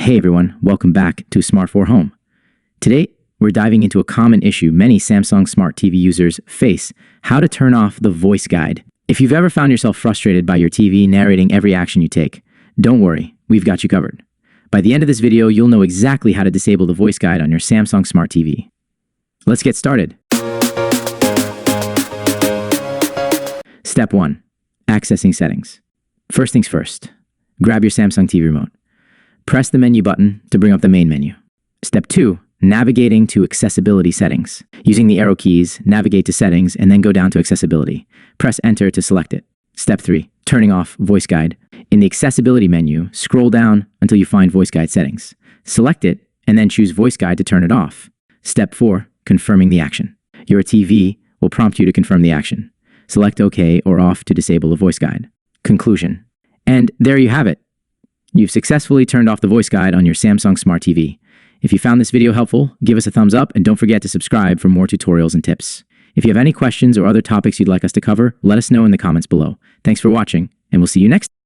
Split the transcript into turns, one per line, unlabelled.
Hey everyone, welcome back to Smart 4 Home. Today, we're diving into a common issue many Samsung Smart TV users face: how to turn off the voice guide. If you've ever found yourself frustrated by your TV narrating every action you take, don't worry, we've got you covered. By the end of this video, you'll know exactly how to disable the voice guide on your Samsung Smart TV. Let's get started. Step 1. Accessing settings. First things first, grab your Samsung TV remote. Press the menu button to bring up the main menu. Step 2. Navigating to accessibility settings. Using the arrow keys, navigate to settings and then go down to accessibility. Press enter to select it. Step 3. Turning off voice guide. In the accessibility menu, scroll down until you find voice guide settings. Select it and then choose voice guide to turn it off. Step 4. Confirming the action. Your TV will prompt you to confirm the action. Select OK or off to disable the voice guide. Conclusion. And there you have it. You've successfully turned off the voice guide on your Samsung Smart TV. If you found this video helpful, give us a thumbs up and don't forget to subscribe for more tutorials and tips. If you have any questions or other topics you'd like us to cover, let us know in the comments below. Thanks for watching, and we'll see you next time.